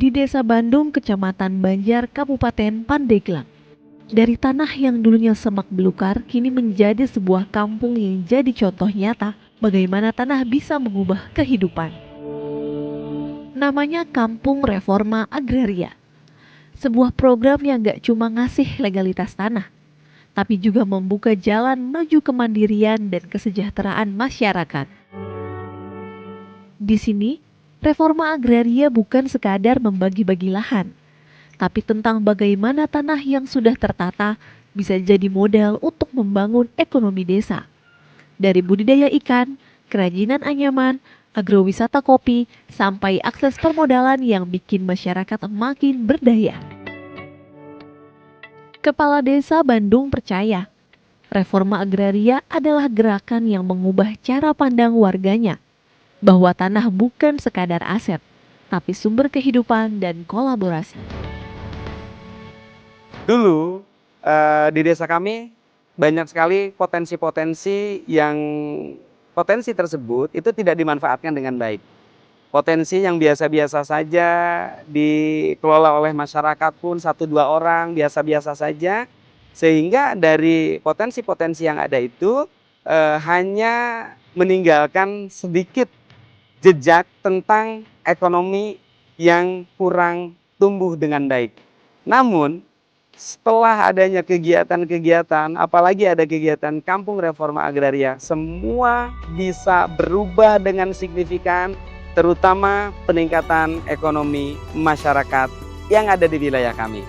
di Desa Bandung, Kecamatan Banjar, Kabupaten Pandeglang. Dari tanah yang dulunya semak belukar, kini menjadi sebuah kampung yang jadi contoh nyata bagaimana tanah bisa mengubah kehidupan. Namanya Kampung Reforma Agraria. Sebuah program yang gak cuma ngasih legalitas tanah, tapi juga membuka jalan menuju kemandirian dan kesejahteraan masyarakat. Di sini, reforma agraria bukan sekadar membagi-bagi lahan, tapi tentang bagaimana tanah yang sudah tertata bisa jadi modal untuk membangun ekonomi desa. Dari budidaya ikan, kerajinan anyaman, agrowisata kopi, sampai akses permodalan yang bikin masyarakat makin berdaya. Kepala Desa Bandung percaya, reforma agraria adalah gerakan yang mengubah cara pandang warganya, bahwa tanah bukan sekadar aset, tapi sumber kehidupan dan kolaborasi. Dulu di desa kami banyak sekali potensi-potensi yang potensi tersebut itu tidak dimanfaatkan dengan baik. Potensi yang biasa-biasa saja dikelola oleh masyarakat pun 1-2 orang biasa-biasa saja, sehingga dari potensi-potensi yang ada itu hanya meninggalkan sedikit jejak tentang ekonomi yang kurang tumbuh dengan baik. Namun setelah adanya kegiatan-kegiatan, apalagi ada kegiatan Kampung Reforma Agraria, semua bisa berubah dengan signifikan, terutama peningkatan ekonomi masyarakat yang ada di wilayah kami.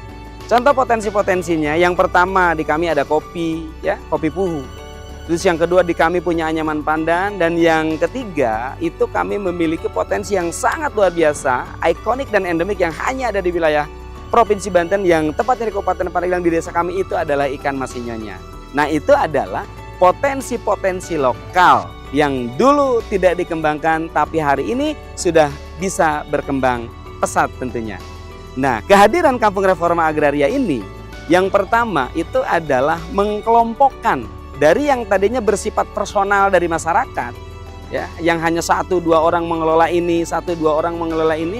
Contoh potensi-potensinya, yang pertama di kami ada kopi, ya, kopi puhu. Terus yang kedua di kami punya anyaman pandan, dan yang ketiga itu kami memiliki potensi yang sangat luar biasa, ikonik dan endemik yang hanya ada di wilayah Provinsi Banten, yang tepatnya di Kabupaten Pandeglang di desa kami itu adalah ikan masinyonya. Nah, itu adalah potensi-potensi lokal yang dulu tidak dikembangkan tapi hari ini sudah bisa berkembang pesat tentunya. Nah, kehadiran Kampung Reforma Agraria ini yang pertama itu adalah mengkelompokkan dari yang tadinya bersifat personal dari masyarakat, ya, yang hanya 1-2 orang mengelola ini, 1-2 orang mengelola ini.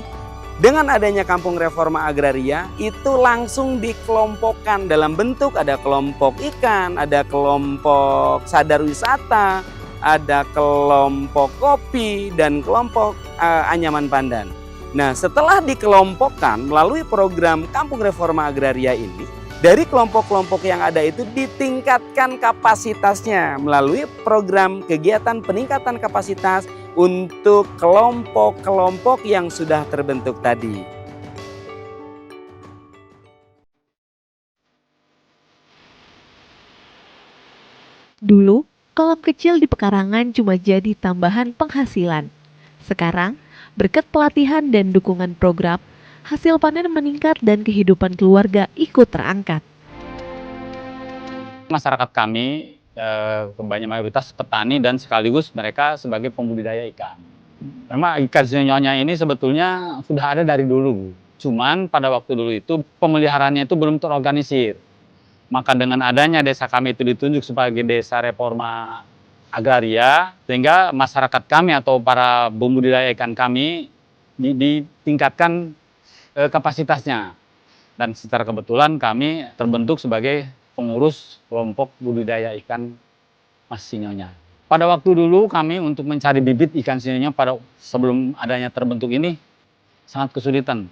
Dengan adanya Kampung Reforma Agraria itu langsung dikelompokkan dalam bentuk ada kelompok ikan, ada kelompok sadar wisata, ada kelompok kopi, dan kelompok anyaman pandan. Nah, setelah dikelompokkan melalui program Kampung Reforma Agraria ini, dari kelompok-kelompok yang ada itu ditingkatkan kapasitasnya melalui program kegiatan peningkatan kapasitas untuk kelompok-kelompok yang sudah terbentuk tadi. Dulu, kolam kecil di pekarangan cuma jadi tambahan penghasilan. Sekarang, berkat pelatihan dan dukungan program, hasil panen meningkat dan kehidupan keluarga ikut terangkat. Masyarakat kami kebanyakan mayoritas petani dan sekaligus mereka sebagai pembudidaya ikan. Memang ikan sinyonya ini sebetulnya sudah ada dari dulu. Cuman pada waktu dulu itu pemeliharaannya itu belum terorganisir. Maka dengan adanya desa kami itu ditunjuk sebagai desa reforma agraria, sehingga masyarakat kami atau para pembudidaya ikan kami ditingkatkan kapasitasnya. Dan secara kebetulan kami terbentuk sebagai pengurus kelompok budidaya ikan mas sinyonya. Pada waktu dulu kami untuk mencari bibit ikan sinyonya pada sebelum adanya terbentuk ini sangat kesulitan.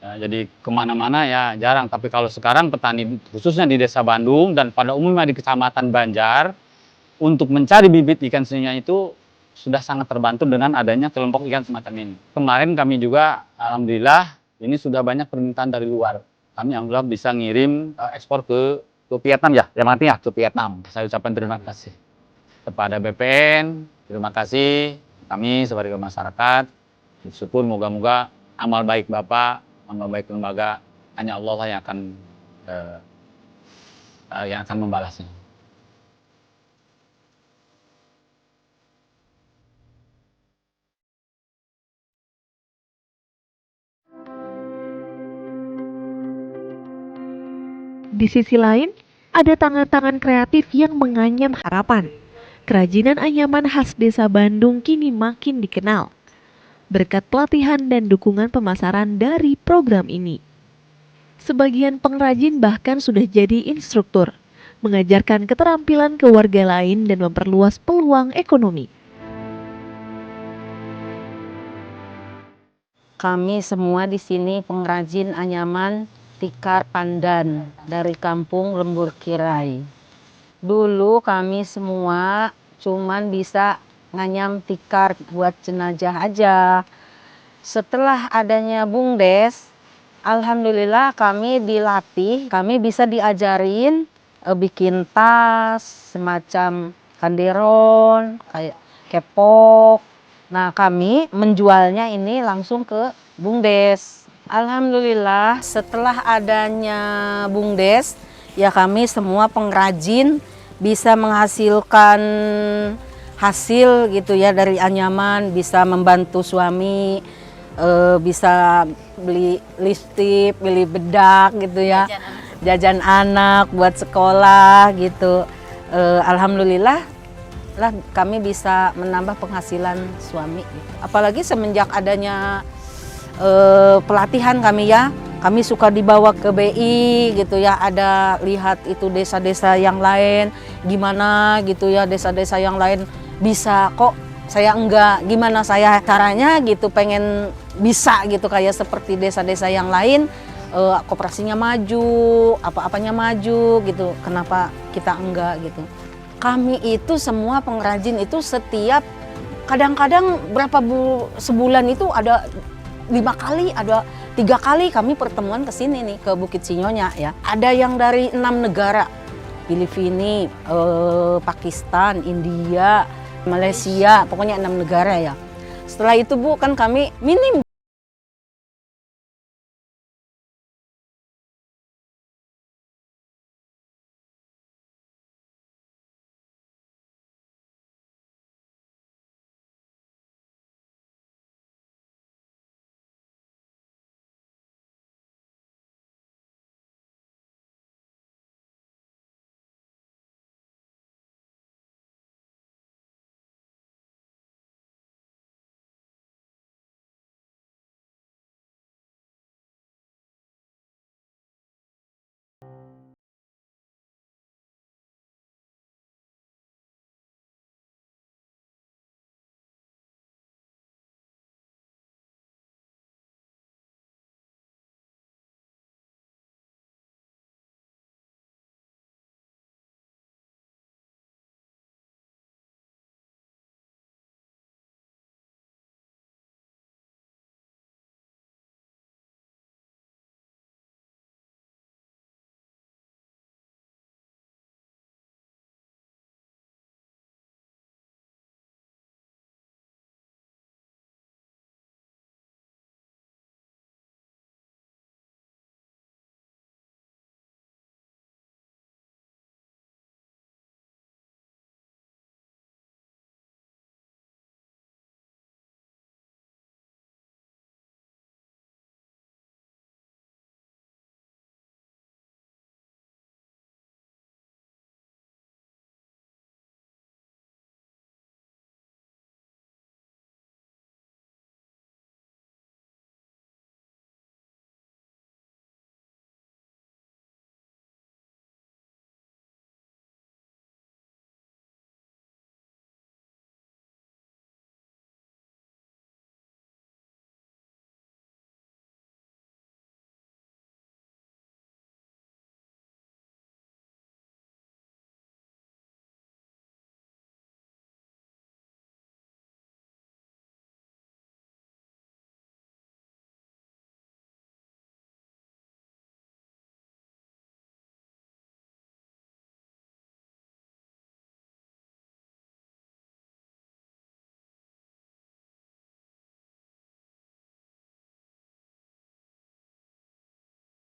Ya, jadi kemana-mana ya jarang. Tapi kalau sekarang petani khususnya di Desa Bandung dan pada umumnya di Kecamatan Banjar untuk mencari bibit ikan sinyonya itu sudah sangat terbantu dengan adanya kelompok ikan semacam ini. Kemarin kami juga alhamdulillah ini sudah banyak permintaan dari luar. Kami alhamdulillah bisa ngirim ekspor ke Vietnam ya, yang nanti ya ke Vietnam. Saya ucapkan terima kasih kepada BPN, terima kasih kami sebagai masyarakat. Bersyukur moga-moga amal baik Bapak, amal baik lembaga, hanya Allah lah yang akan membalasnya. Di sisi lain, ada tangan-tangan kreatif yang menganyam harapan. Kerajinan anyaman khas Desa Bandung kini makin dikenal. berkat pelatihan dan dukungan pemasaran dari program ini. Sebagian pengrajin bahkan sudah jadi instruktur, mengajarkan keterampilan ke warga lain dan memperluas peluang ekonomi. Kami semua di sini pengrajin anyaman tikar pandan dari kampung Lembur Kirai. Dulu kami semua cuman bisa nganyam tikar buat jenazah aja. Setelah adanya BUMDes, alhamdulillah kami dilatih, kami bisa diajarin bikin tas, semacam kanderon, kayak kepok. Nah, kami menjualnya ini langsung ke BUMDes. Alhamdulillah setelah adanya BUMDes, ya kami semua pengrajin bisa menghasilkan hasil gitu ya dari anyaman, bisa membantu suami, bisa beli lipstik, beli bedak gitu ya, jajan anak buat sekolah gitu. Alhamdulillah lah kami bisa menambah penghasilan suami. Apalagi semenjak adanya pelatihan kami ya, kami suka dibawa ke BI gitu ya, ada lihat itu desa-desa yang lain gimana gitu ya, desa-desa yang lain bisa kok saya enggak, gimana saya caranya gitu, pengen bisa gitu kayak seperti desa-desa yang lain, koperasinya maju, apa-apanya maju gitu, kenapa kita enggak gitu. Kami itu semua pengrajin itu setiap kadang-kadang sebulan itu ada 5 kali, ada 3 kali kami pertemuan ke sini nih, ke Bukit Sinyonya ya. Ada yang dari 6 negara, Filipina, Pakistan, India, Malaysia, pokoknya 6 negara ya. Setelah itu Bu, kan kami minim